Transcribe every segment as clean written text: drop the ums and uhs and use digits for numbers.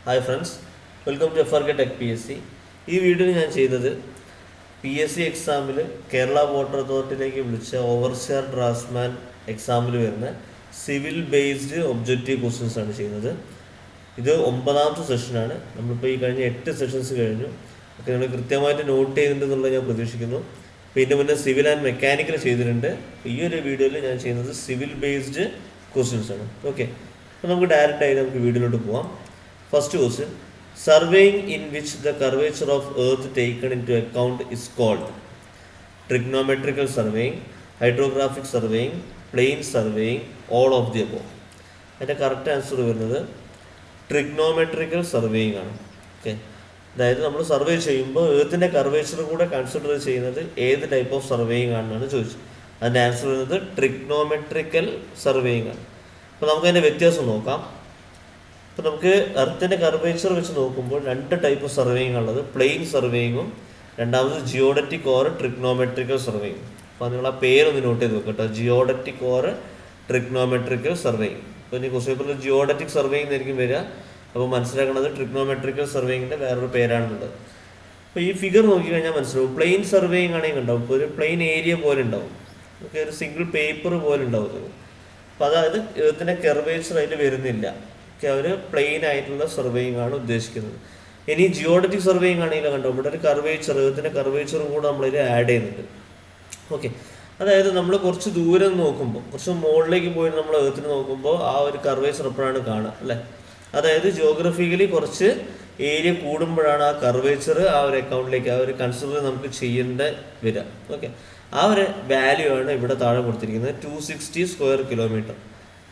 Hi friends, welcome to FRK tech PSC. ഈ വീഡിയോയിൽ ഞാൻ ചെയ്തത് PSC എക്സാമിൽ കേരള വാട്ടർ അതോറിറ്റിയിലേക്ക് വിളിച്ച ഓവർസിയർ ഡ്രാഫ്റ്റ്സ്മാൻ എക്സാമിൽ വരുന്ന സിവിൽ ബേസ്ഡ് ഒബ്ജക്റ്റീവ് ക്വസ്റ്റ്യൻസ് ആണ് ചെയ്യുന്നത്. ഇത് 9ാമത്തെ സെഷനാണ്. നമ്മളിപ്പോൾ ഈ കഴിഞ്ഞ 8 സെഷൻസ് കഴിഞ്ഞു. ഒക്കെ നിങ്ങൾ കൃത്യമായിട്ട് നോട്ട് ചെയ്തിട്ടുണ്ടെന്നുള്ളത് ഞാൻ പ്രതീക്ഷിക്കുന്നു. അപ്പോൾ ഇതിൻ്റെ മുന്നേ സിവിൽ ആൻഡ് മെക്കാനിക്കൽ ചെയ്തിട്ടുണ്ട്. ഈ ഒരു വീഡിയോയിൽ ഞാൻ ചെയ്യുന്നത് സിവിൽ ബേസ്ഡ് ക്വസ്റ്റ്യൻസ് ആണ്. ഓക്കെ, അപ്പോൾ നമുക്ക് ഡയറക്റ്റായി നമുക്ക് വീഡിയോയിലോട്ട് പോവാം. First question, surveying in which the curvature of earth taken into account is called trigonometrical surveying, hydrographic surveying, plane surveying, all of the above. അതിൻ്റെ കറക്റ്റ് ആൻസർ വരുന്നത് ട്രിഗ്നോമെട്രിക്കൽ സർവേയിങ് ആണ്. Okay, അതായത് നമ്മൾ സർവേ ചെയ്യുമ്പോൾ എർത്തിൻ്റെ കർവേച്ചർ കൂടെ consider ചെയ്യുന്നത് ഏത് type of surveying ആണെന്നാണ് ചോദിച്ചത്. അതിൻ്റെ ആൻസർ വരുന്നത് ട്രിഗ്നോമെട്രിക്കൽ സർവേയിങ് ആണ്. അപ്പോൾ നമുക്കതിൻ്റെ വ്യത്യാസം നോക്കാം. അപ്പോൾ നമുക്ക് എർത്തിൻ്റെ കർവേച്ചർ വെച്ച് നോക്കുമ്പോൾ 2 ടൈപ്പ് സർവേയിങ് ഉള്ളത്, പ്ലെയിൻ സർവേയിങ്ങും രണ്ടാമത് ജിയോഡറ്റിക് ഓർ ട്രിഗ്നോമെട്രിക്കൽ സർവേയിങ്. അപ്പോൾ നിങ്ങൾ ആ പേരൊന്ന് നോട്ട് ചെയ്ത് വെക്കുക കേട്ടോ, ജിയോഡറ്റിക് ഓർ ട്രിഗ്നോമെട്രിക്കൽ സർവേയിങ്. അപ്പോൾ ഇനി ക്വസ്റ്റ്യൻ പേപ്പറിൽ ജിയോഡറ്റിക് സർവേയിങ് എന്നായിരിക്കും വരിക. അപ്പോൾ മനസ്സിലാക്കുന്നത് ട്രിഗ്നോമെട്രിക്കൽ സർവേയിങ്ങിൻ്റെ വേറൊരു പേരാണുള്ളത്. അപ്പോൾ ഈ ഫിഗർ നോക്കിക്കഴിഞ്ഞാൽ മനസ്സിലാവും. പ്ലെയിൻ സർവേയിങ് ആണെങ്കിൽ ഉണ്ടാവും, ഇപ്പോൾ ഒരു പ്ലെയിൻ ഏരിയ പോലെ ഉണ്ടാവും, ഓക്കെ, ഒരു സിംഗിൾ പേപ്പർ പോലെ ഉണ്ടാവും. അപ്പോൾ അതായത് ഇതിൻ്റെ കർവേച്ചർ അതിൽ വരുന്നില്ല. അവർ പ്ലെയിൻ ആയിട്ടുള്ള സർവേയിങ് ആണ് ഉദ്ദേശിക്കുന്നത്. ഇനി ജിയോഡറ്റിക് സർവേയിങ് ആണെങ്കിലും കണ്ടോ, ഇവിടെ ഒരു കർവേച്ചർ, ഇതിൻ്റെ കർവേച്ചറും കൂടെ നമ്മളിത് ആഡ് ചെയ്യുന്നുണ്ട്. ഓക്കെ, അതായത് നമ്മൾ കുറച്ച് ദൂരം നോക്കുമ്പോൾ, കുറച്ച് മുകളിലേക്ക് പോയി നമ്മൾ എർത്തിന് നോക്കുമ്പോൾ ആ ഒരു കർവേച്ചർ എപ്പോഴാണ് കാണുക അല്ലേ. അതായത് ജിയോഗ്രഫിക്കലി കുറച്ച് ഏരിയ കൂടുമ്പോഴാണ് ആ കർവേച്ചർ ആ ഒരു അക്കൗണ്ടിലേക്ക് ആ ഒരു കൺസിഡർ നമുക്ക് ചെയ്യേണ്ട വരിക. ഓക്കെ, ആ ഒരു വാല്യൂ ആണ് ഇവിടെ താഴെ കൊടുത്തിരിക്കുന്നത്, 260 സ്ക്വയർ കിലോമീറ്റർ.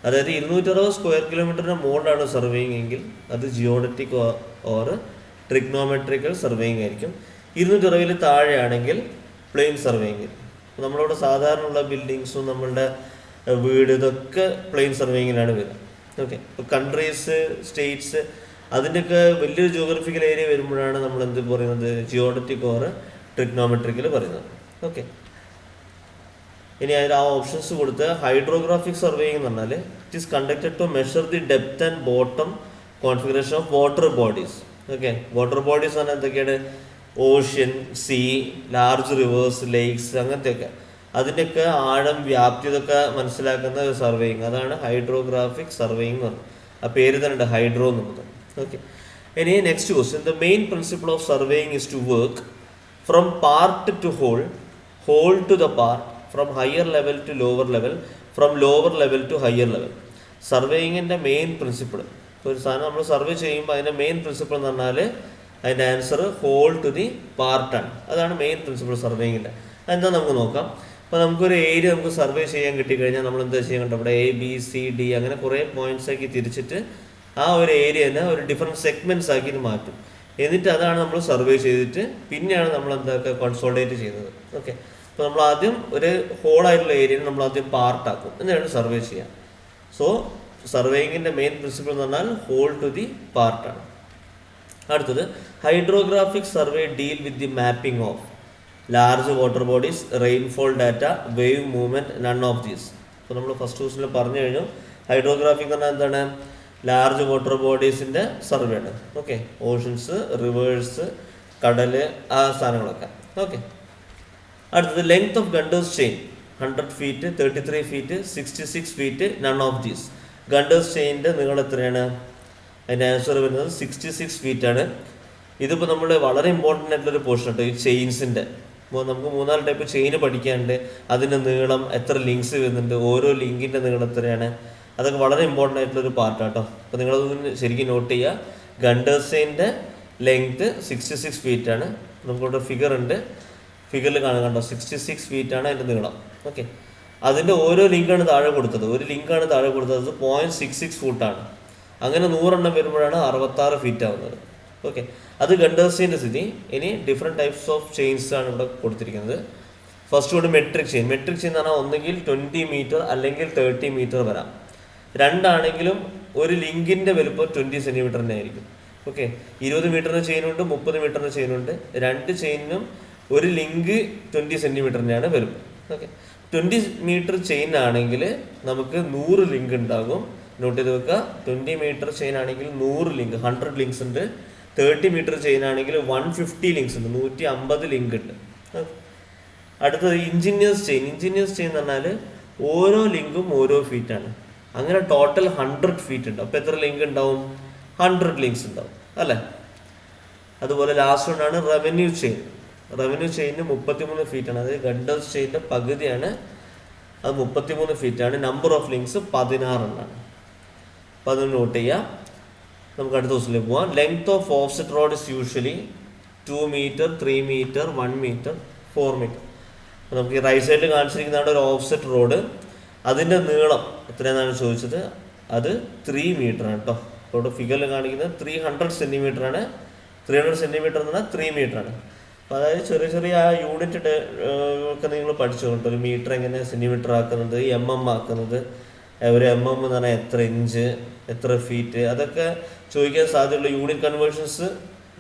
അതായത് 260 സ്ക്വയർ കിലോമീറ്ററിന് മുകളിലാണ് സർവേയിങ് എങ്കിൽ അത് ജിയോഡറ്റിക് ഓർ ട്രിഗ്നോമെട്രിക്കൽ സർവേയിങ് ആയിരിക്കും. 260 താഴെയാണെങ്കിൽ പ്ലെയിൻ സർവേയിങ്. നമ്മളിവിടെ സാധാരണയുള്ള ബിൽഡിങ്സും നമ്മളുടെ വീട് ഇതൊക്കെ പ്ലെയിൻ സർവേയിങ്ങിലാണ് വരിക. ഓക്കെ, ഇപ്പോൾ കൺട്രീസ്, സ്റ്റേറ്റ്സ്, അതിൻ്റെയൊക്കെ വലിയൊരു ജിയോഗ്രഫിക്കൽ ഏരിയ വരുമ്പോഴാണ് നമ്മൾ എന്ത് പറയുന്നത്, ജിയോഡറ്റിക് ഓർ ട്രിഗ്നോമെട്രിക്കൽ പറയുന്നത്. ഓക്കെ, ഇനി അതിൽ ആ ഓപ്ഷൻസ് കൊടുത്ത് ഹൈഡ്രോഗ്രാഫിക് സർവേയിങ് എന്ന് പറഞ്ഞാൽ it is conducted to measure the depth and bottom configuration of water bodies. Okay, water bodies പറഞ്ഞാൽ എന്തൊക്കെയാണ്, ocean, sea, large rivers, lakes, അങ്ങനത്തെയൊക്കെ അതിൻ്റെയൊക്കെ ആഴം, വ്യാപ്തി ഇതൊക്കെ മനസ്സിലാക്കുന്ന ഒരു സർവേയിങ്, അതാണ് ഹൈഡ്രോഗ്രാഫിക് സർവേയിങ് എന്ന് പറഞ്ഞത്. ആ പേര് തന്നെ ഉണ്ട്, ഹൈഡ്രോ എന്നുള്ളത്. ഓക്കെ, ഇനി next question, the main principle of surveying is to work from part to whole, whole to the part, from higher level to lower level, from lower level to higher level. സർവേയിങ്ങിൻ്റെ main principle, ഒരു സാധനം നമ്മൾ survey ചെയ്യുമ്പോൾ അതിൻ്റെ main principle എന്ന് പറഞ്ഞാൽ അതിൻ്റെ answer whole to the പാർട്ടാണ്. അതാണ് മെയിൻ പ്രിൻസിപ്പിൾ സർവേയിങ്ങിൻ്റെ. അതെന്താ നമുക്ക് നോക്കാം. അപ്പോൾ നമുക്കൊരു ഏരിയ നമുക്ക് സർവേ ചെയ്യാൻ കിട്ടിക്കഴിഞ്ഞാൽ നമ്മൾ എന്താ ചെയ്യാൻ കണ്ടോ, ഇവിടെ ABCD അങ്ങനെ കുറേ പോയിന്റ്സ് ആക്കി തിരിച്ചിട്ട് ആ ഒരു ഏരിയനെ ഒരു ഡിഫറെൻറ്റ് സെഗ്മെൻറ്റ്സ് ആക്കിയിട്ട് മാറ്റും. എന്നിട്ട് അതാണ് നമ്മൾ സർവേ ചെയ്തിട്ട് പിന്നെയാണ് നമ്മൾ എന്താക്കുക കൺസോൾട്ടേറ്റ് ചെയ്യുന്നത്. ഓക്കെ, അപ്പോൾ നമ്മൾ ആദ്യം ഒരു ഹോളായിട്ടുള്ള ഏരിയനെ നമ്മൾ ആദ്യം പാർട്ടാക്കും, എന്നിട്ടാണ് സർവേ ചെയ്യുക. സോ സർവേയിങ്ങിൻ്റെ മെയിൻ പ്രിൻസിപ്പിൾ എന്ന് പറഞ്ഞാൽ ഹോൾ ടു ദി പാർട്ടാണ്. അടുത്തത് hydrographic survey deal with the mapping of large water bodies, rainfall data, wave movement, none of these. അപ്പോൾ നമ്മൾ ഫസ്റ്റ് ക്വസ്റ്റിൽ പറഞ്ഞു കഴിഞ്ഞു, ഹൈഡ്രോഗ്രാഫിക് എന്ന് പറഞ്ഞാൽ എന്താണ്, ലാർജ് വാട്ടർ ബോഡീസിൻ്റെ സർവേ ആണ്. ഓക്കെ, ഓഷൻസ്, റിവേഴ്സ്, കടൽ, ആ സാധനങ്ങളൊക്കെ. ഓക്കെ, അടുത്തത് length of Gunter's chain 100 feet, 33 feet, 66 feet, none of these. Gunter's ചെയിൻ്റെ നീളം എത്രയാണ്, അതിൻ്റെ ആൻസർ വരുന്നത് 66 ഫീറ്റ് ആണ്. ഇതിപ്പോൾ നമ്മൾ വളരെ ഇമ്പോർട്ടൻ്റ് ആയിട്ടുള്ളൊരു പോർഷൻ ഉണ്ട് ഈ ചെയിൻസിൻ്റെ. ഇപ്പോൾ നമുക്ക് 3-4 ടൈപ്പ് ചെയിൻ പഠിക്കാനുണ്ട്, അതിൻ്റെ നീളം എത്ര ലിങ്ക്സ് വരുന്നുണ്ട്, ഓരോ ലിങ്കിൻ്റെ നീളം എത്രയാണ്, അതൊക്കെ വളരെ ഇമ്പോർട്ടൻ്റ് ആയിട്ടുള്ളൊരു പാർട്ടാണ് കേട്ടോ. അപ്പോൾ നിങ്ങളതൊന്ന് ശരിക്കും നോട്ട് ചെയ്യുക. ഗണ്ടേഴ്സ് ചെയിൻ്റെ ലെങ്ത്ത് 66 ഫീറ്റ് ആണ്. നമുക്കിവിടെ ഫിഗർ ഉണ്ട്, ഫിഗറിൽ കാണാൻ കണ്ടോ, 66 ഫീറ്റ് ആണ് അതിൻ്റെ നീളം. ഓക്കെ, അതിൻ്റെ ഓരോ ലിങ്കാണ് താഴെ കൊടുത്തത്, ഒരു ലിങ്കാണ് താഴെ കൊടുത്തത് 0.66 ഫൂട്ടാണ്. അങ്ങനെ 100 എണ്ണം വരുമ്പോഴാണ് 66 ഫീറ്റ് ആവുന്നത്. ഓക്കെ, അത് ഗണ്ടേഴ്സ് ചെയിൻ്റെ സ്ഥിതി. ഇനി ഡിഫറെൻറ്റ് ടൈപ്സ് ഓഫ് ചെയിൻസ് ആണ് ഇവിടെ കൊടുത്തിരിക്കുന്നത്. ഫസ്റ്റ് കൊണ്ട് മെട്രിക് ചെയിൻ. മെട്രിക് ചെയിൻ എന്ന് പറഞ്ഞാൽ ഒന്നുകിൽ 20 മീറ്റർ അല്ലെങ്കിൽ 30 മീറ്റർ വരാം. രണ്ടാണെങ്കിലും ഒരു ലിങ്കിൻ്റെ വലുപ്പം 20 സെൻറ്റിമീറ്ററിൻ്റെ ആയിരിക്കും. ഓക്കെ, 20 മീറ്ററിന് ചെയിനുണ്ട്, 30 മീറ്ററിന് ചെയിനുണ്ട്. 2 ചെയിനും ഒരു ലിങ്ക് 20 സെൻറ്റിമീറ്ററിൻ്റെയാണ് വലുപ്പം. ഓക്കെ, 20 മീറ്റർ ചെയിൻ ആണെങ്കിൽ നമുക്ക് 100 ലിങ്ക് ഉണ്ടാകും. നോട്ട് ചെയ്ത് വെക്കുക. 20 മീറ്റർ ചെയിൻ ആണെങ്കിൽ 100 ലിങ്ക്, 100 ലിങ്ക്സ് ഉണ്ട്. 30 മീറ്റർ ചെയിൻ ആണെങ്കിൽ 150 ലിങ്ക്സ് ഉണ്ട്, 150 ലിങ്ക് ഉണ്ട്. അടുത്തത് ഇഞ്ചിനീയേഴ്സ് ചെയിൻ. ഇഞ്ചിനീയേഴ്സ് ചെയിൻ എന്ന് പറഞ്ഞാൽ ഓരോ ലിങ്കും ഓരോ ഫീറ്റാണ്. അങ്ങനെ ടോട്ടൽ 100 ഫീറ്റ് ഉണ്ട്. അപ്പോൾ എത്ര ലിങ്ക് ഉണ്ടാവും? 100 ലിങ്ക്സ് ഉണ്ടാവും അല്ലേ. അതുപോലെ ലാസ്റ്റ് കൊണ്ടാണ് റവന്യൂ ചെയിൻ. റവന്യൂ ചെയിന് 33 ഫീറ്റാണ്. അതായത് ഗണ്ടേഴ്സ് ചെയിൻ്റെ പകുതിയാണ്, അത് 33 ഫീറ്റാണ്. നമ്പർ ഓഫ് ലിങ്ക്സ് 16 എണ്ണാണ്. അപ്പോൾ അത് നോട്ട് ചെയ്യാം. നമുക്ക് അടുത്ത ദിവസത്തിലേക്ക് പോവാം. Length of offset rod is usually 2 metre, 3 metre, 1 metre, 4 metre. അപ്പോൾ നമുക്ക് ഈ റൈറ്റ് സൈഡിൽ കാണിച്ചിരിക്കുന്നതാണ് ഒരു ഓഫ്സെറ്റ് റോഡ്. അതിൻ്റെ നീളം എത്രയെന്നാണ് ചോദിച്ചത്? അത് 3 മീറ്റർ ആണ് കേട്ടോ. അപ്പോൾ ഇവിടെ ഫിഗറിൽ കാണിക്കുന്നത് 300 സെൻറ്റിമീറ്റർ ആണ്. 300 സെൻറ്റിമീറ്റർ എന്ന് പറഞ്ഞാൽ 3 മീറ്റർ ആണ്. അപ്പോൾ അതായത് ചെറിയ ചെറിയ ആ യൂണിറ്റ് ഒക്കെ നിങ്ങൾ പഠിച്ചു കേട്ടോ. ഒരു മീറ്റർ എങ്ങനെ സെൻറ്റിമീറ്റർ ആക്കുന്നത്, ആക്കുന്നത്, ഒരു എന്ന് പറഞ്ഞാൽ എത്ര ഇഞ്ച്, എത്ര ഫീറ്റ്, അതൊക്കെ ചോദിക്കാൻ സാധ്യതയുള്ള യൂണിറ്റ് കൺവേർഷൻസ്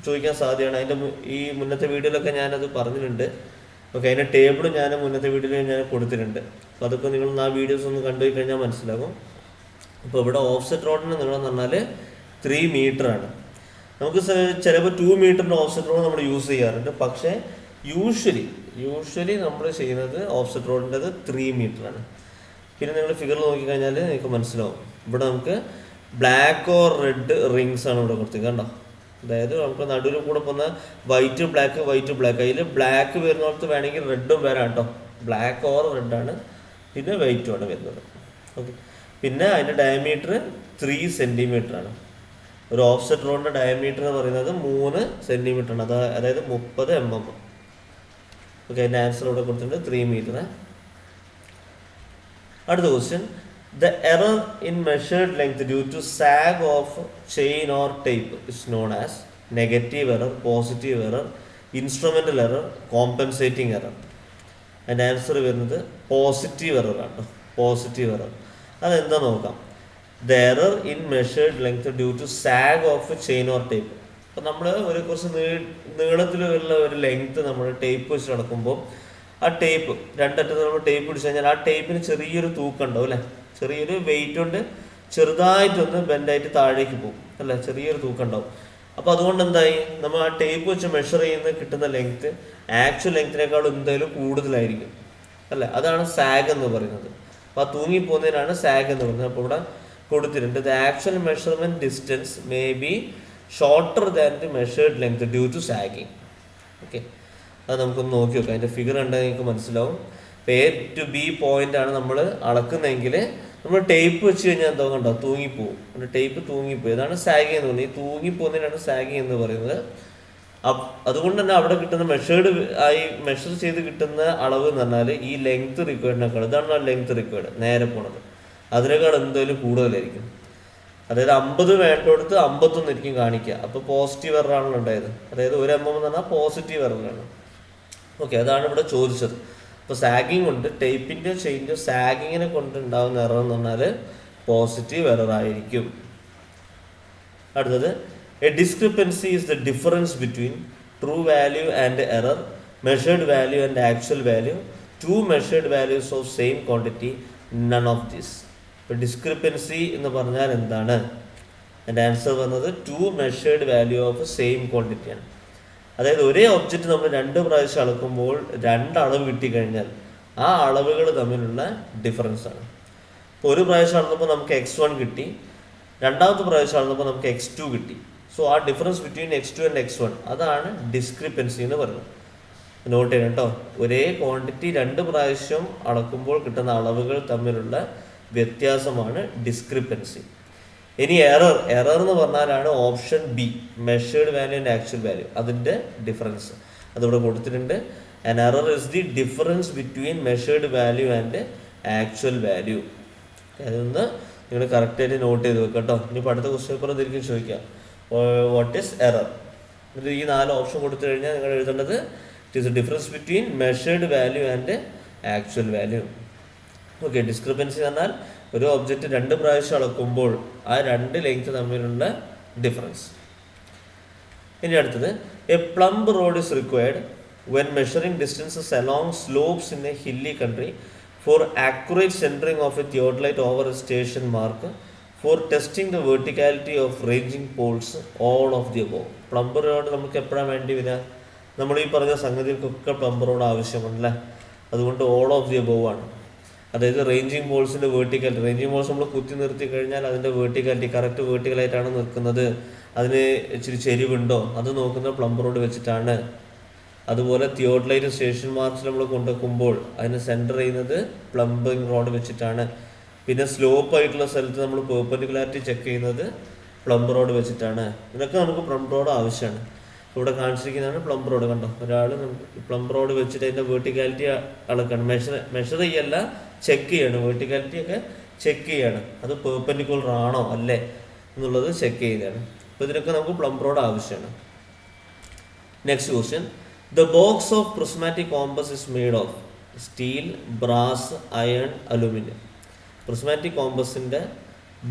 ചോദിക്കാൻ സാധ്യതയാണ്. അതിൻ്റെ ഈ മുന്നത്തെ വീഡിയോയിലൊക്കെ ഞാനത് പറഞ്ഞിട്ടുണ്ട്. ഓക്കെ, അതിൻ്റെ ടേബിൾ ഞാൻ മുന്നത്തെ വീഡിയോയിൽ ഞാൻ കൊടുത്തിട്ടുണ്ട്. അപ്പോൾ അതൊക്കെ നിങ്ങൾ ആ വീഡിയോസ് ഒന്ന് കണ്ടുപോയി കഴിഞ്ഞാൽ മനസ്സിലാകും. അപ്പോൾ ഇവിടെ ഓഫ്സെറ്റ് റോഡിന് നീളം എന്ന് പറഞ്ഞാൽ 3 മീറ്റർ ആണ്. നമുക്ക് ചിലപ്പോൾ 2 മീറ്ററിൻ്റെ ഓഫ്സെറ്റ് റോഡ് നമ്മൾ യൂസ് ചെയ്യാറുണ്ട്. പക്ഷേ യൂഷ്വലി നമ്മൾ ചെയ്യുന്നത് ഓഫ്സെറ്റ് റോഡിൻ്റെത് 3 മീറ്റർ ആണ്. പിന്നെ നിങ്ങൾ ഫിഗറിൽ നോക്കിക്കഴിഞ്ഞാൽ നിങ്ങൾക്ക് മനസ്സിലാവും. ഇവിടെ നമുക്ക് ബ്ലാക്ക് ഓർ റെഡ് റിങ്സ് ആണ് ഇവിടെ കൊടുത്തത് കണ്ടോ. അതായത് നമുക്ക് നടുവിൽ കൂടെ പോകുന്ന വൈറ്റ് ബ്ലാക്ക് അതിൽ ബ്ലാക്ക് വരുന്നിടത്ത് വേണമെങ്കിൽ റെഡും വരാം കേട്ടോ. ബ്ലാക്ക് ഓർ റെഡാണ്, പിന്നെ വൈറ്റുമാണ് വരുന്നത്. ഓക്കെ, പിന്നെ അതിൻ്റെ ഡയമീറ്റർ 3 സെൻറ്റിമീറ്റർ ആണ്. ഒരു ഓഫ്സെറ്റ് റോഡിൻ്റെ ഡയമീറ്റർ എന്ന് പറയുന്നത് 3 സെൻറ്റിമീറ്റർ ആണ്. അതായത് 30 mm. ഓക്കെ, അതിൻ്റെ ആൻസർ ഇവിടെ കൊടുത്തിട്ടുണ്ട് 3 മീറ്റർ. അടുത്ത question. The error in measured length due to sag of chain or tape is known as negative error, positive error, instrumental error, compensating error. അതിൻ്റെ ആൻസർ വരുന്നത് പോസിറ്റീവ് എറർ ആണ്. Positive error അതെന്താ നോക്കാം. The error in measured length due to sag of chain or tape. അപ്പോൾ നമ്മൾ കുറച്ച് നീളത്തിലുള്ള ഒരു ലെങ്ത്ത് നമ്മൾ ടേപ്പ് വെച്ച് നടക്കുമ്പോൾ ആ ടേപ്പ് രണ്ടറ്റത്ത് നമ്മൾ ടേപ്പ് പിടിച്ചു കഴിഞ്ഞാൽ ആ ടേപ്പിന് ചെറിയൊരു തൂക്കം ഉണ്ടാവും അല്ലേ. ചെറിയൊരു വെയിറ്റ് കൊണ്ട് ചെറുതായിട്ടൊന്ന് ബെൻഡായിട്ട് താഴേക്ക് പോകും അല്ലേ, ചെറിയൊരു തൂക്കം ഉണ്ടാവും. അപ്പോൾ അതുകൊണ്ട് എന്തായി, നമ്മൾ ആ ടേപ്പ് വെച്ച് മെഷർ ചെയ്യുന്ന കിട്ടുന്ന ലെങ്ത്ത് ആക്ച്വൽ ലെങ്ത്തിനേക്കാളും എന്തായാലും കൂടുതലായിരിക്കും അല്ലേ. അതാണ് സാഗ് എന്ന് പറയുന്നത്. അപ്പോൾ ആ തൂങ്ങിപ്പോകുന്നതിനാണ് സാഗ് എന്ന് പറയുന്നത്. അപ്പോൾ ഇവിടെ കൊടുത്തിട്ടുണ്ട് the actual measurement distance may be shorter than the measured length due to sagging. Okay, അത് നമുക്കൊന്ന് നോക്കി നോക്കാം. അതിൻ്റെ ഫിഗർ ഉണ്ടെങ്കിൽ നിങ്ങൾക്ക് മനസ്സിലാവും. ഇപ്പോൾ A to B പോയിന്റ് ആണ് നമ്മൾ അളക്കുന്നതെങ്കിൽ നമ്മൾ ടേപ്പ് വെച്ച് കഴിഞ്ഞാൽ എന്താ കണ്ടോ, തൂങ്ങിപ്പോവും. ടേപ്പ് തൂങ്ങിപ്പോയി, അതാണ് സാഗിങ് എന്ന് പറയുന്നത്. ഈ തൂങ്ങിപ്പോകുന്നതിനാണ് സാഗിങ് എന്ന് പറയുന്നത്. അതുകൊണ്ട് തന്നെ അവിടെ കിട്ടുന്ന മെഷർ ചെയ്ത് കിട്ടുന്ന അളവ് എന്ന് പറഞ്ഞാൽ ഈ ലെങ്ത് റിക്വയർഡിനേക്കാൾ, ഇതാണ് ലെങ്ത് റിക്വയർഡ് നേരെ പോണത്, അതിനേക്കാൾ എന്തായാലും കൂടുതലായിരിക്കും. അതായത് 50 വേണ്ടടുത്ത് 51 ആയിരിക്കും കാണിക്കുക. അപ്പോൾ പോസിറ്റീവ് എററാണല്ലോ ഉണ്ടായത്. അതായത് 1 mm എന്ന് പറഞ്ഞാൽ പോസിറ്റീവ് എററാണ്. ഓക്കെ, അതാണ് ഇവിടെ ചോദിച്ചത്. അപ്പോൾ സാഗിങ് കൊണ്ട് ടേപ്പിൻ്റെ ചെയിൻ്റെ സാഗിങ്ങിനെ കൊണ്ട് ഉണ്ടാകുന്ന എറർ എന്ന് പറഞ്ഞാൽ പോസിറ്റീവ് എറർ ആയിരിക്കും. അടുത്തത്, A discrepancy is the difference between true value and error, measured value and actual value, 2 measured values of same quantity, none of this. ഇപ്പോൾ ഡിസ്ക്രിപ്പൻസി എന്ന് പറഞ്ഞാൽ എന്താണ്? എൻ്റെ ആൻസർ വന്നത് 2 മെഷേർഡ് വാല്യൂ ഓഫ് സെയിം ക്വാണ്ടിറ്റിയാണ്. അതായത് ഒരേ ഒബ്ജക്റ്റ് നമ്മൾ 2 പ്രാവശ്യം അളക്കുമ്പോൾ 2 അളവ് കിട്ടിക്കഴിഞ്ഞാൽ ആ അളവുകൾ തമ്മിലുള്ള ഡിഫറൻസ് ആണ്. ഇപ്പോൾ ഒരു പ്രാവശ്യം അളന്നപ്പോൾ നമുക്ക് x1 കിട്ടി, രണ്ടാമത്തെ പ്രാവശ്യം അളന്നപ്പോൾ നമുക്ക് x2 കിട്ടി. സോ ആ difference between x2 and x1 അതാണ് ഡിസ്ക്രിപ്പൻസി എന്ന് പറയുന്നത്. നോട്ട് ചെയ്യണം കേട്ടോ. ഒരേ ക്വാണ്ടിറ്റി 2 പ്രാവശ്യം അളക്കുമ്പോൾ കിട്ടുന്ന അളവുകൾ തമ്മിലുള്ള വ്യത്യാസമാണ് ഡിസ്ക്രിപ്പൻസി. ഇനി എറർ എന്ന് പറഞ്ഞാലാണ് option B, measured value and actual value, അതിൻ്റെ ഡിഫറൻസ് അതിവിടെ കൊടുത്തിട്ടുണ്ട്. And error is the difference between measured value and actual value. അതൊന്ന് നിങ്ങൾ കറക്റ്റായിട്ട് നോട്ട് ചെയ്ത് വെക്കുക കേട്ടോ. ഇനിയിപ്പോൾ അടുത്ത ക്വസ്റ്റ്യൻ പേപ്പർ ഇതിലേക്ക് ചോദിക്കാം, വാട്ട് ഈസ് എറർ. ഇത് ഈ 4 ഓപ്ഷൻ കൊടുത്തു കഴിഞ്ഞാൽ നിങ്ങൾ എഴുതേണ്ടത് it is A difference between measured value and actual value. Okay, discrepancy എന്നാൽ ഒരു ഒബ്ജക്റ്റ് 2 പ്രാവശ്യം അളക്കുമ്പോൾ ആ 2 ലെങ്ത് തമ്മിലുള്ള ഡിഫറൻസ്. ഇനി അടുത്തത്, a plumb rod is required when measuring distances along slopes in a hilly country for accurate centering of a theodolite over a station mark for testing the verticality of ranging poles all of the above. പ്ലംബറോട് നമുക്ക് എപ്പോഴാണ് വേണ്ടി വരിക? നമ്മൾ ഈ പറഞ്ഞ സംഗതികൾക്കൊക്കെ പ്ലംബറോട് ആവശ്യമുണ്ടല്ലേ. അതുകൊണ്ട് all of the above ആണ്. അതായത് റേഞ്ചിങ് പോൾസിൻ്റെ വേർട്ടിക്കാലിറ്റി, റേഞ്ചിങ് പോൾസ് നമ്മൾ കുത്തി നിർത്തി കഴിഞ്ഞാൽ അതിൻ്റെ വേർട്ടിക്കാലിറ്റി കറക്റ്റ് വേർട്ടിക്കലായിട്ടാണ് നിൽക്കുന്നത്, അതിന് ഇച്ചിരി ചെരിവുണ്ടോ അത് നോക്കുന്നത് പ്ലംബറോട് വെച്ചിട്ടാണ്. അതുപോലെ തിയോഡലൈറ്റ് സ്റ്റേഷൻ മാർക്സ് നമ്മൾ കൊണ്ടുവെക്കുമ്പോൾ അതിന് സെൻറ്റർ ചെയ്യുന്നത് പ്ലംബിംഗ് റോഡ് വെച്ചിട്ടാണ്. പിന്നെ സ്ലോപ്പ് ആയിട്ടുള്ള സ്ഥലത്ത് നമ്മൾ പെർപെൻഡിക്കുലാരിറ്റി ചെക്ക് ചെയ്യുന്നത് പ്ലംബർ റോഡ് വെച്ചിട്ടാണ്. ഇതിനൊക്കെ നമുക്ക് പ്ലംബർ റോഡ് ആവശ്യമാണ്. ഇവിടെ കാണിച്ചിരിക്കുന്നതാണ് പ്ലംബർ റോഡ്. കണ്ടോ, ഒരാൾ പ്ലംബർ റോഡ് വെച്ചിട്ട് അതിൻ്റെ വേർട്ടിക്കാലിറ്റി അളക്കാണ്, മെഷർ ചെയ്യല്ല, ചെക്ക് ചെയ്യാണ്. വേർട്ടിക്കാലിറ്റി ഒക്കെ ചെക്ക് ചെയ്യാണ്, അത് പെർപെൻഡിക്കുലർ ആണോ അല്ലേ എന്നുള്ളത് ചെക്ക് ചെയ്താണ്. അപ്പോൾ ഇതിനൊക്കെ നമുക്ക് പ്ലംബർ റോഡ് ആവശ്യമാണ്. Next question, the box of prismatic compass is made of steel, brass, iron, aluminium. Prismatic കോമ്പസിൻ്റെ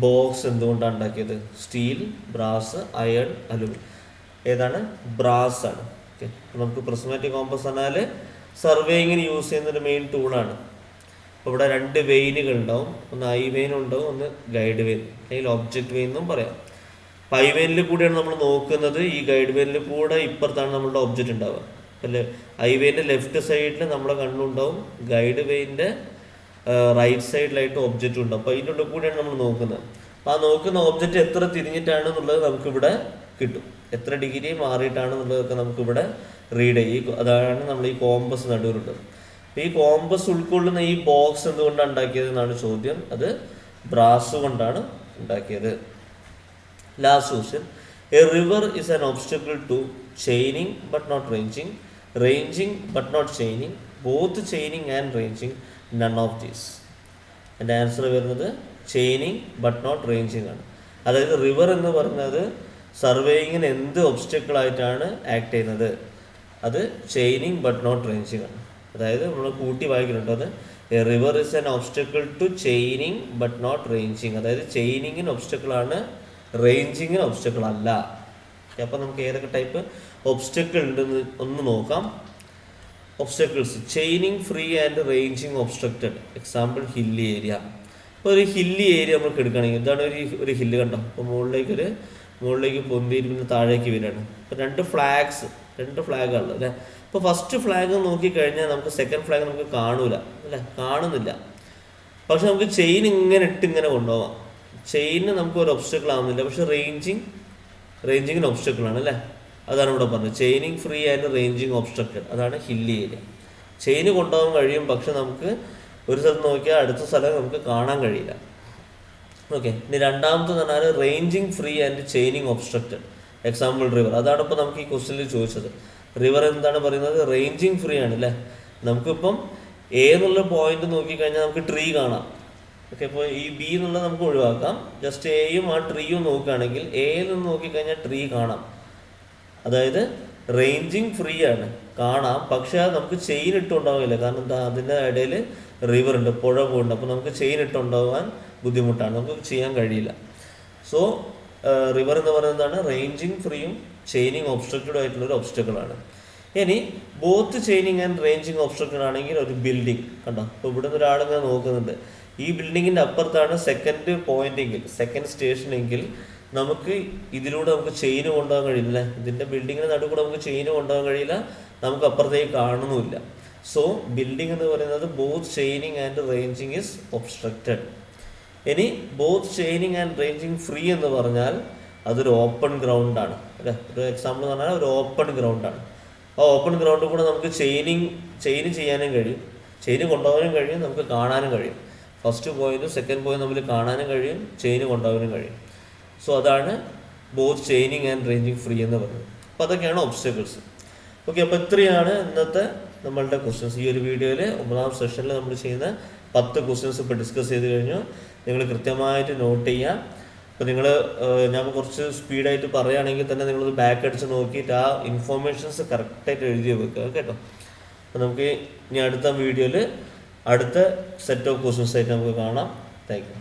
ബോക്സ് എന്തുകൊണ്ടാണ് ഉണ്ടാക്കിയത്? Steel, brass, iron, aluminium. ഏതാണ്? ബ്രാസ് ആണ്. ഓക്കെ, നമുക്ക് പ്രിസ്മാറ്റിക് കോമ്പസ് പറഞ്ഞാൽ സർവേയിങ്ങിന് യൂസ് ചെയ്യുന്നൊരു മെയിൻ ടൂളാണ്. അപ്പോൾ ഇവിടെ 2 വെയിനുകൾ ഉണ്ടാവും, ഒന്ന് ഐ വെയിനും ഉണ്ടാവും, ഒന്ന് ഗൈഡ് വെയിൻ അല്ലെങ്കിൽ ഒബ്ജക്റ്റ് വെയിൻ എന്നും പറയാം. അപ്പോൾ ഐ വെയിനിൽ കൂടെയാണ് നമ്മൾ നോക്കുന്നത്, ഈ ഗൈഡ് വെയിനിൽ കൂടെ ഇപ്പുറത്താണ് നമ്മളുടെ ഒബ്ജക്റ്റ് ഉണ്ടാവുക. അല്ലേ, ഐ വെയിൻ്റെ ലെഫ്റ്റ് സൈഡിൽ നമ്മുടെ കണ്ണുണ്ടാവും, ഗൈഡ് വെയിൻ്റെ റൈറ്റ് സൈഡിലായിട്ട് ഒബ്ജക്റ്റ് ഉണ്ടാവും. അപ്പോൾ അതിൻ്റെ ഉള്ളിൽ കൂടെയാണ് നമ്മൾ നോക്കുന്നത്. അപ്പോൾ ആ നോക്കുന്ന ഒബ്ജക്റ്റ് എത്ര തിരിഞ്ഞിട്ടാണ് എന്നുള്ളത് നമുക്കിവിടെ കിട്ടും, എത്ര ഡിഗ്രി മാറിയിട്ടാണെന്നുള്ളതൊക്കെ നമുക്കിവിടെ റീഡ് ചെയ്യും. അതാണ് നമ്മൾ ഈ കോമ്പസ് നടുവിലുള്ളത്. ഈ കോമ്പസ് ഉൾക്കൊള്ളുന്ന ഈ ബോക്സ് എന്തുകൊണ്ടാണ് ഉണ്ടാക്കിയത് എന്നാണ് ചോദ്യം. അത് ബ്രാസ് കൊണ്ടാണ് ഉണ്ടാക്കിയത്. Last question, a river is an obstacle to chaining but not ranging, ranging but not chaining, both chaining and ranging, none of these. എൻ്റെ ആൻസർ വരുന്നത് ചെയിനിങ് ബട്ട് നോട്ട് റേഞ്ചിങ് ആണ്. അതായത് റിവർ എന്ന് പറയുന്നത് സർവേയിങ്ങിന് എന്ത് ഒബ്സ്റ്റക്കിളായിട്ടാണ് ആക്ട് ചെയ്യുന്നത്? അത് ചെയിനിങ് ബട്ട് നോട്ട് റേഞ്ചിങ് ആണ്. അതായത് നമ്മൾ കൂട്ടി വായിക്കുന്നുണ്ട്, അത് a river is an obstacle to chaining but not ranging. അതായത് ചെയിനിങ്ങിന് ഒബ്സ്റ്റക്കിളാണ്, റേഞ്ചിങ്ങിന് ഒബ്സ്റ്റക്കിൾ അല്ല. അപ്പോൾ നമുക്ക് ഏതൊക്കെ ടൈപ്പ് ഒബ്സ്റ്റക്കിൾ ഉണ്ടെന്ന് ഒന്ന് നോക്കാം. Obstacles: chaining free and ranging obstructed. Example hilly area. ഇപ്പോൾ ഒരു ഹില്ലി ഏരിയ നമുക്ക് എടുക്കുകയാണെങ്കിൽ ഇതാണ് ഒരു ഹില്ല്, കണ്ടോ. അപ്പോൾ മുകളിലേക്ക് പൊന്തിയിരിക്കുന്ന താഴേക്ക് വരികയാണ്. അപ്പോൾ 2 ഫ്ലാഗാണ് അല്ലേ. അപ്പോൾ ഫസ്റ്റ് ഫ്ലാഗ് നോക്കിക്കഴിഞ്ഞാൽ നമുക്ക് സെക്കൻഡ് ഫ്ലാഗ് നമുക്ക് കാണൂല അല്ലേ, കാണുന്നില്ല. പക്ഷെ നമുക്ക് ചെയിൻ ഇങ്ങനെ കൊണ്ടുപോകാം. ചെയിന് നമുക്ക് ഒരു ഒബ്സ്റ്റക്കിൾ ആവുന്നില്ല, പക്ഷെ റേഞ്ചിങ്ങിന് ഒബ്സ്റ്റക്കിൾ ആണ് അല്ലേ. അതാണ് ഇവിടെ പറഞ്ഞത്, chaining free and ranging obstructed. അതാണ് ഹില്ലി ഏരിയ. ചെയിന് കൊണ്ടുപോകാൻ കഴിയും, പക്ഷെ നമുക്ക് ഒരു സ്ഥലത്ത് നോക്കിയാൽ അടുത്ത സ്ഥലം നമുക്ക് കാണാൻ കഴിയില്ല. ഓക്കെ, ഇനി രണ്ടാമത്തെ പറഞ്ഞാൽ ranging free and chaining obstructed. Example river. അതാണ് ഇപ്പോൾ നമുക്ക് ഈ ക്വസ്റ്റ്യനിൽ ചോദിച്ചത്. റിവർ എന്താണ് പറയുന്നത്? റേഞ്ചിങ് ഫ്രീ ആണ് അല്ലേ. നമുക്കിപ്പം എ എന്നുള്ള പോയിന്റ് നോക്കിക്കഴിഞ്ഞാൽ നമുക്ക് ട്രീ കാണാം. ഓക്കെ, ഇപ്പോൾ ഈ ബി എന്നുള്ളത് നമുക്ക് ഒഴിവാക്കാം. ജസ്റ്റ് എയും ആ ട്രീയും നോക്കുകയാണെങ്കിൽ എയിൽ നിന്ന് നോക്കിക്കഴിഞ്ഞാൽ ട്രീ കാണാം. അതായത് റേഞ്ചിങ് ഫ്രീ ആണ്, കാണാം, പക്ഷെ നമുക്ക് ചെയിൻ ഇട്ടുണ്ടാവില്ല. കാരണം എന്താ, അതിൻ്റെ ഇടയിൽ റിവർ ഉണ്ട്, പുഴ പോകുന്നുണ്ട്. അപ്പോൾ നമുക്ക് ചെയിൻ ഇട്ടുണ്ടാകാൻ ബുദ്ധിമുട്ടാണ്, നമുക്ക് ചെയ്യാൻ കഴിയില്ല. സോ റിവർ എന്ന് പറയുന്നതാണ് റേഞ്ചിങ് ഫ്രീയും ചെയിനിങ് ഒബ്സ്ട്രക്റ്റഡ് ആയിട്ടുള്ളൊരു ഒബ്സ്റ്റക്കിളാണ്. ഇനി both chaining and ranging obstructed ആണെങ്കിൽ ഒരു ബിൽഡിംഗ് കണ്ടോ. അപ്പോൾ ഇവിടെ നിന്ന് ഒരാളിങ്ങനെ നോക്കുന്നുണ്ട്, ഈ ബിൽഡിങ്ങിൻ്റെ അപ്പുറത്താണ് സെക്കൻഡ് സ്റ്റേഷൻ എങ്കിൽ നമുക്ക് ഇതിലൂടെ നമുക്ക് ചെയിന് കൊണ്ടുപോകാൻ കഴിയില്ല. ഇതിൻ്റെ ബിൽഡിങ്ങിന് നടുവ് കൂടെ നമുക്ക് ചെയിന് കൊണ്ടുപോകാൻ കഴിയില്ല, നമുക്ക് അപ്പുറത്തേക്ക് കാണുന്നുമില്ല. സോ ബിൽഡിംഗ് എന്ന് പറയുന്നത് both chaining and ranging is obstructed. ഇനി both chaining and ranging free എന്ന് പറഞ്ഞാൽ അതൊരു ഓപ്പൺ ഗ്രൗണ്ടാണ് അല്ലേ. ഒരു എക്സാമ്പിൾ എന്ന് പറഞ്ഞാൽ ഒരു ഓപ്പൺ ഗ്രൗണ്ടാണ്. ആ ഓപ്പൺ ഗ്രൗണ്ടിൽ കൂടെ നമുക്ക് ചെയിൻ ചെയ്യാനും കഴിയും, ചെയിന് കൊണ്ടുപോകാനും കഴിയും, നമുക്ക് കാണാനും കഴിയും. ഫസ്റ്റ് പോയിന്റും സെക്കൻഡ് പോയിന്റ് തമ്മിൽ കാണാനും കഴിയും, ചെയിന് കൊണ്ടുപോകാനും കഴിയും. സോ അതാണ് both chaining and ranging free എന്ന് പറയുന്നത്. അപ്പോൾ അതൊക്കെയാണ് ഒബ്സ്റ്റക്കിൾസ്. ഓക്കെ, അപ്പോൾ ഇത്രയാണ് ഇന്നത്തെ നമ്മളുടെ ക്വസ്റ്റ്യൻസ്. ഈ ഒരു വീഡിയോയിൽ 9ാം സെഷനിൽ നമ്മൾ ചെയ്യുന്ന 10 ക്വസ്റ്റ്യൻസ് ഇപ്പോൾ ഡിസ്കസ് ചെയ്ത് കഴിഞ്ഞു. നിങ്ങൾ കൃത്യമായിട്ട് നോട്ട് ചെയ്യാം. അപ്പോൾ ഞാൻ കുറച്ച് സ്പീഡായിട്ട് പറയുകയാണെങ്കിൽ തന്നെ നിങ്ങളത് ബാക്ക് അടിച്ച് നോക്കിയിട്ട് ആ ഇൻഫോർമേഷൻസ് കറക്റ്റായിട്ട് എഴുതി വെക്കുക കേട്ടോ. അപ്പോൾ നമുക്ക് ഇനി അടുത്ത വീഡിയോയിൽ അടുത്ത സെറ്റ് ഓഫ് ക്വസ്റ്റ്യൻസ് ആയിട്ട് നമുക്ക് കാണാം. Thank you.